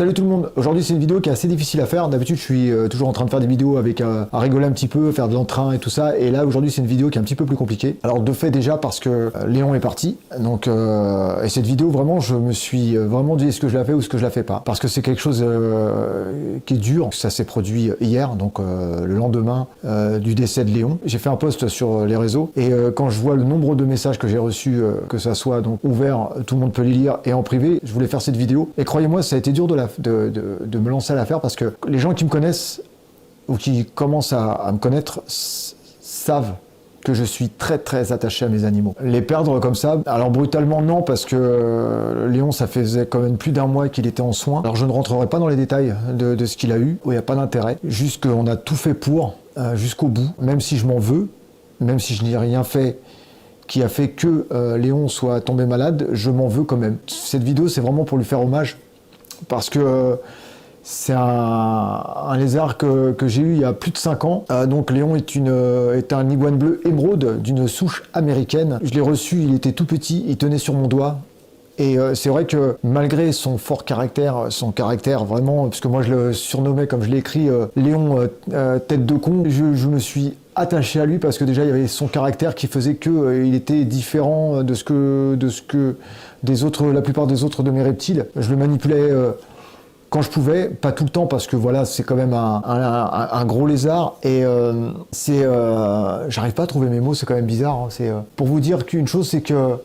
Salut tout le monde, aujourd'hui c'est une vidéo qui est assez difficile à faire. D'habitude je suis toujours en train de faire des vidéos avec à rigoler un petit peu, faire de l'entrain et tout ça, et là aujourd'hui c'est une vidéo qui est un petit peu plus compliquée. Alors de fait déjà parce que Léon est parti, donc et cette vidéo vraiment je me suis vraiment dit est-ce que je la fais ou est-ce que je la fais pas, parce que c'est quelque chose qui est dur. Ça s'est produit hier, donc le lendemain du décès de Léon. J'ai fait un post sur les réseaux et quand je vois le nombre de messages que j'ai reçus, que ça soit donc ouvert, tout le monde peut les lire, et en privé, je voulais faire cette vidéo, et croyez-moi ça a été dur de me lancer à la faire, parce que les gens qui me connaissent ou qui commencent à me connaître savent que je suis très très attaché à mes animaux. Les perdre comme ça, alors brutalement non, parce que Léon ça faisait quand même plus d'un mois qu'il était en soins. Alors je ne rentrerai pas dans les détails de ce qu'il a eu, où il n'y a pas d'intérêt, juste qu'on a tout fait pour, jusqu'au bout, même si je m'en veux, même si je n'ai rien fait qui a fait que Léon soit tombé malade, je m'en veux quand même. Cette vidéo c'est vraiment pour lui faire hommage, parce que c'est un lézard que j'ai eu il y a plus de 5 ans. Donc Léon est un iguane bleu émeraude d'une souche américaine. Je l'ai reçu, il était tout petit, il tenait sur mon doigt. Et c'est vrai que malgré son fort caractère, son caractère vraiment, parce que moi je le surnommais, comme je l'ai écrit, Léon tête de con, je me suis attaché à lui parce que déjà il y avait son caractère qui faisait que il était différent de ce que la plupart des autres de mes reptiles. Je le manipulais quand je pouvais, pas tout le temps, parce que voilà, c'est quand même un gros lézard, et j'arrive pas à trouver mes mots, c'est quand même bizarre, hein. Pour vous dire qu'une chose, c'est que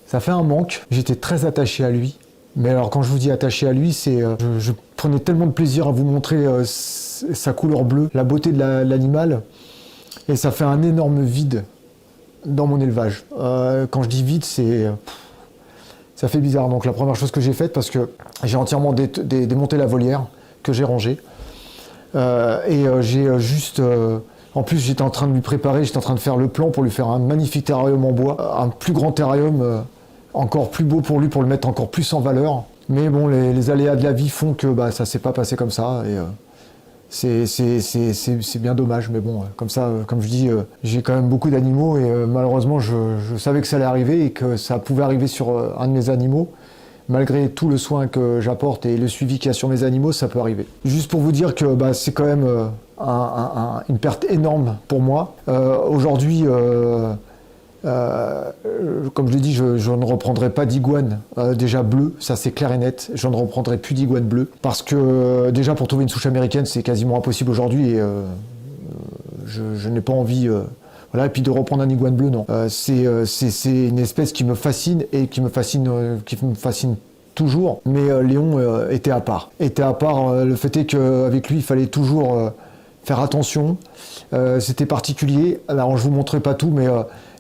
ça fait un manque. J'étais très attaché à lui, mais alors quand je vous dis attaché à lui, c'est je prenais tellement de plaisir à vous montrer sa couleur bleue, la beauté de l'animal, et ça fait un énorme vide dans mon élevage. Quand je dis vide, ça fait bizarre. Donc la première chose que j'ai faite, parce que j'ai entièrement démonté la volière que j'ai rangée, et j'ai juste... en plus j'étais en train de lui préparer, j'étais en train de faire le plan pour lui faire un magnifique terrarium en bois, un plus grand terrarium, encore plus beau pour lui, pour le mettre encore plus en valeur. Mais bon, les aléas de la vie font que ça s'est pas passé comme ça, et c'est bien dommage, mais bon, comme ça, comme je dis, j'ai quand même beaucoup d'animaux, et malheureusement je savais que ça allait arriver et que ça pouvait arriver sur un de mes animaux. Malgré tout le soin que j'apporte et le suivi qu'il y a sur mes animaux, ça peut arriver. Juste pour vous dire que c'est quand même une perte énorme pour moi. Aujourd'hui, comme je l'ai dit, je ne reprendrai pas d'iguane déjà bleu, ça c'est clair et net. Je ne reprendrai plus d'iguane bleu, parce que déjà pour trouver une souche américaine c'est quasiment impossible aujourd'hui, et je n'ai pas envie voilà, et puis de reprendre un iguane bleu, non. C'est une espèce qui me fascine, et qui me fascine toujours, mais Léon était à part. Le fait est qu'avec lui il fallait toujours faire attention, c'était particulier. Alors je vous montrerai pas tout, mais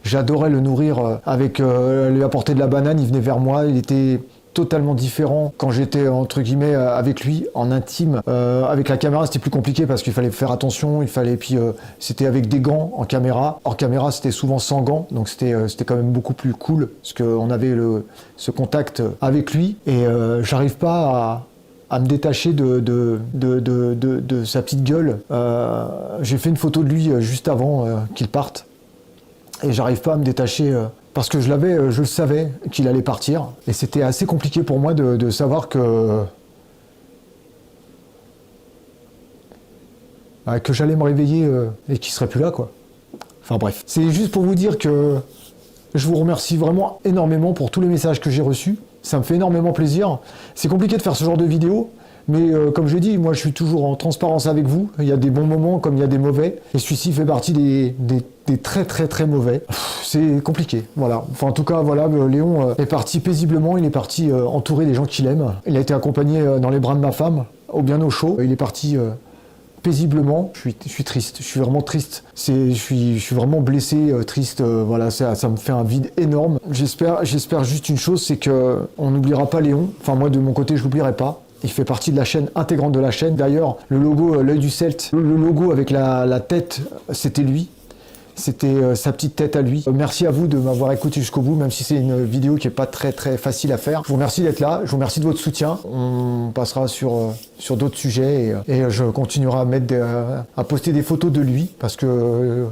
j'adorais le nourrir avec lui apporter de la banane, il venait vers moi, il était totalement différent quand j'étais entre guillemets avec lui en intime. Avec la caméra c'était plus compliqué parce qu'il fallait faire attention, puis c'était avec des gants en caméra. Hors caméra c'était souvent sans gants, donc c'était quand même beaucoup plus cool parce qu'on avait ce contact avec lui, et j'arrive pas à me détacher de sa petite gueule. J'ai fait une photo de lui juste avant qu'il parte, et j'arrive pas à me détacher parce que je le savais qu'il allait partir, et c'était assez compliqué pour moi de savoir que j'allais me réveiller et qu'il serait plus là, quoi. Enfin bref, c'est juste pour vous dire que je vous remercie vraiment énormément pour tous les messages que j'ai reçus. Ça me fait énormément plaisir. C'est compliqué de faire ce genre de vidéo, mais comme je l'ai dit, moi je suis toujours en transparence avec vous. Il y a des bons moments comme il y a des mauvais, et celui-ci fait partie des très très très mauvais. C'est compliqué, voilà. Enfin en tout cas, voilà, Léon est parti paisiblement, il est parti entouré des gens qu'il aime. Il a été accompagné dans les bras de ma femme, bien au chaud. Il est parti paisiblement. Je suis triste, je suis vraiment triste. Je suis vraiment blessé, triste, voilà, ça me fait un vide énorme. J'espère juste une chose, c'est que on n'oubliera pas Léon. Enfin moi de mon côté, je l'oublierai pas. Il fait partie de la chaîne intégrante de la chaîne. D'ailleurs, le logo, l'œil du Celte, le logo avec la tête, c'était lui. C'était sa petite tête à lui. Merci à vous de m'avoir écouté jusqu'au bout, même si c'est une vidéo qui n'est pas très très facile à faire. Je vous remercie d'être là, je vous remercie de votre soutien. On passera sur d'autres sujets, et je continuerai à poster des photos de lui, parce que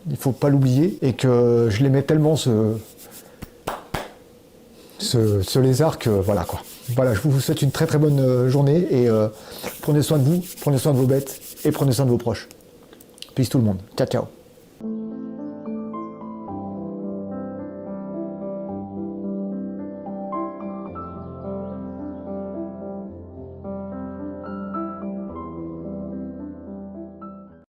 il faut pas l'oublier, et que je l'aimais tellement ce lézard que voilà quoi. Voilà, je vous souhaite une très très bonne journée et prenez soin de vous, prenez soin de vos bêtes et prenez soin de vos proches. Peace tout le monde. Ciao, ciao.